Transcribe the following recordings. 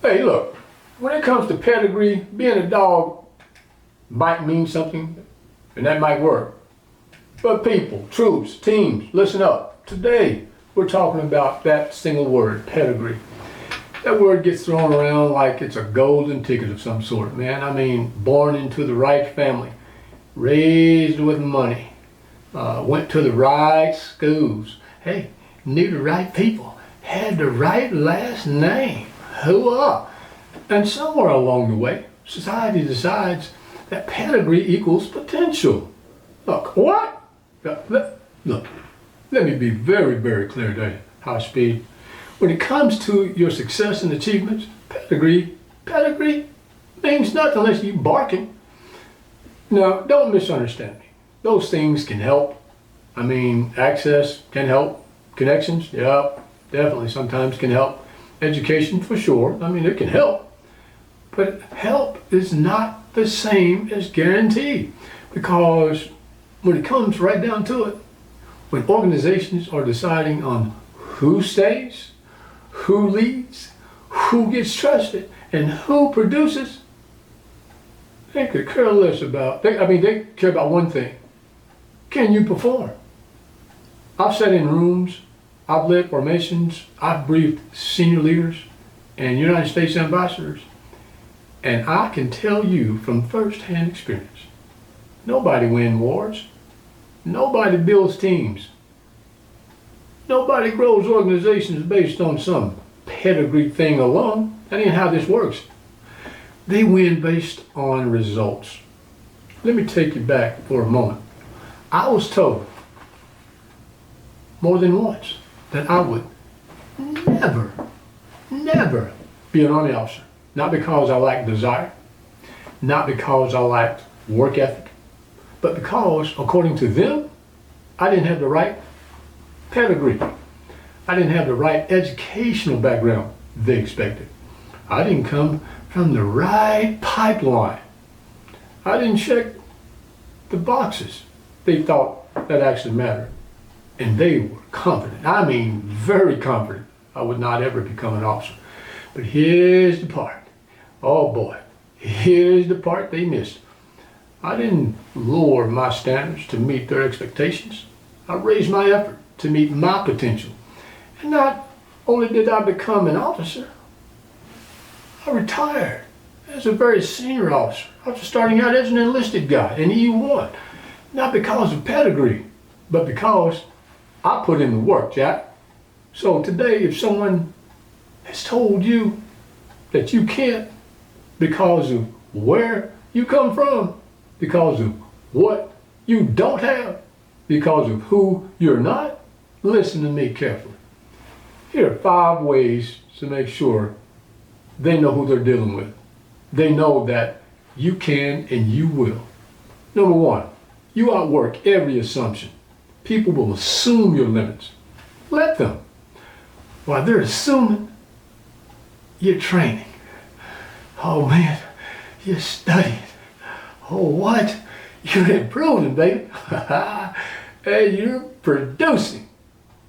Hey, look, when it comes to pedigree, being a dog might mean something, and that might work. But people, troops, teams, listen up. Today, we're talking about that single word, pedigree. That word gets thrown around like it's a golden ticket of some sort, man. I mean, born into the right family, raised with money, went to the right schools. Hey, knew the right people, had the right last name. Hooah! And somewhere along the way, society decides that pedigree equals potential. Look, what? Look, let me be very, very clear today, high speed. When it comes to your success and achievements, pedigree means nothing unless you barking. Now, don't misunderstand me. Those things can help. I mean, access can help. Connections, yeah, definitely sometimes can help. Education, for sure. I mean, it can help. But help is not the same as guarantee. Because when it comes right down to it, when organizations are deciding on who stays, who leads, who gets trusted, and who produces, they could care less about, they care about one thing. Can you perform? I've sat in rooms, I've led formations, I've briefed senior leaders and United States ambassadors, and I can tell you from first-hand experience, nobody wins wars, nobody builds teams, nobody grows organizations based on some pedigree thing alone. That ain't how this works. They win based on results. Let me take you back for a moment. I was told more than once that I would never be an Army officer. Not because I lacked desire, not because I lacked work ethic, but because, according to them, I didn't have the right pedigree. I didn't have the right educational background they expected. I didn't come from the right pipeline. I didn't check the boxes they thought that actually mattered. And they were confident, I mean very confident, I would not ever become an officer. But here's the part. Oh boy, here's the part they missed. I didn't lower my standards to meet their expectations. I raised my effort to meet my potential. And not only did I become an officer, I retired as a very senior officer. I was starting out as an enlisted guy in EU1. Not because of pedigree, but because I put in the work, Jack. So today, if someone has told you that you can't because of where you come from, because of what you don't have, because of who you're not, listen to me carefully. Here are 5 ways to make sure they know who they're dealing with. They know that you can and you will. Number 1, you outwork every assumption. People will assume your limits. Let them. While they're assuming, you're training. Oh man, you're studying. Oh what? You're improving, baby. And you're producing.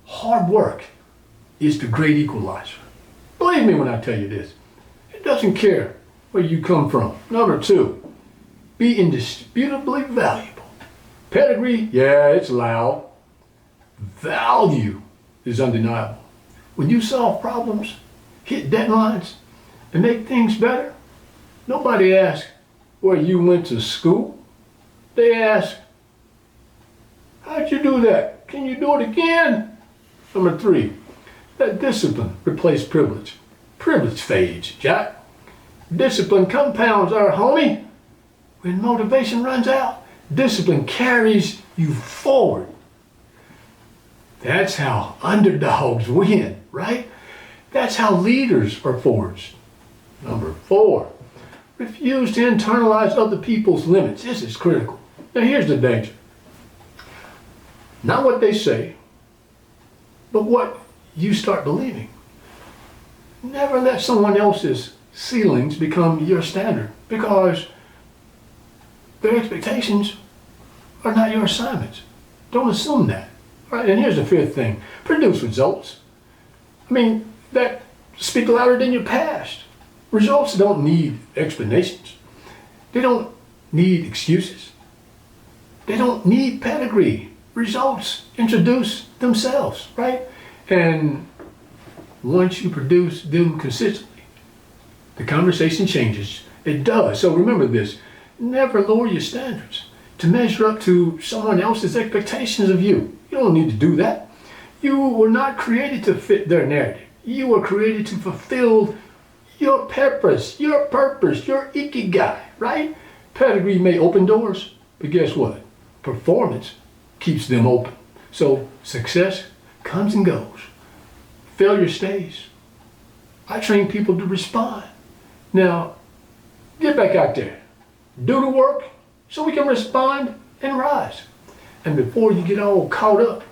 Hard work is the great equalizer. Believe me when I tell you this. It doesn't care where you come from. Number 2, be indisputably valuable. Pedigree, yeah, it's loud. Value is undeniable. When you solve problems, hit deadlines, and make things better, nobody asks where you went to school. They ask, how'd you do that? Can you do it again? Number 3, let discipline replace privilege. Privilege fades, Jack. Discipline compounds our homie. When motivation runs out, discipline carries you forward. That's how underdogs win, right? That's how leaders are forged. Number 4, refuse to internalize other people's limits. This is critical. Now here's the danger. Not what they say, but what you start believing. Never let someone else's ceilings become your standard, because their expectations are not your assignments. Don't assume that. Right? And here's the 5th thing. Produce results. I mean, that speak louder than your past. Results don't need explanations. They don't need excuses. They don't need pedigree. Results introduce themselves, right? And once you produce them consistently, the conversation changes. It does. So remember this, never lower your standards to measure up to someone else's expectations of you. You don't need to do that. You were not created to fit their narrative. You were created to fulfill your purpose, your ikigai, right? Pedigree may open doors, but guess what? Performance keeps them open. So success comes and goes. Failure stays. I train people to respond. Now, get back out there. Do the work so we can respond and rise. And before you get all caught up,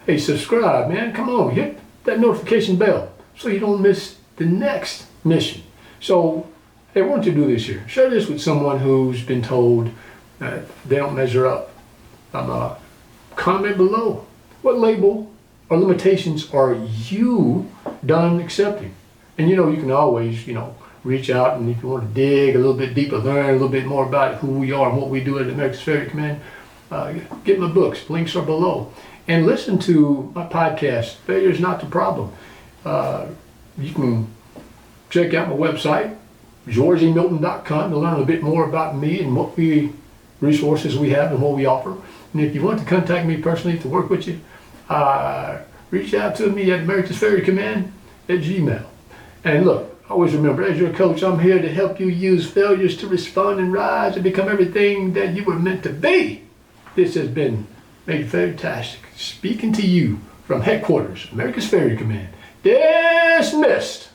hey, subscribe, man. Come on, hit that notification bell so you don't miss the next mission. So, hey, why don't you do this here? Share this with someone who's been told that they don't measure up. Comment below. What label or limitations are you done accepting? And you can always, reach out, and if you want to dig a little bit deeper, learn a little bit more about who we are and what we do at America's Failure Command, get my books. Links are below. And listen to my podcast, Failure is Not the Problem. You can check out my website, georgiemilton.com, to learn a bit more about me and what resources we have and what we offer. And if you want to contact me personally to work with you, reach out to me at americasfailurecommand@gmail. And look, always remember, as your coach, I'm here to help you use failures to respond and rise and become everything that you were meant to be. This has been FailureTastic, speaking to you from headquarters, America's Failure Command. Dismissed.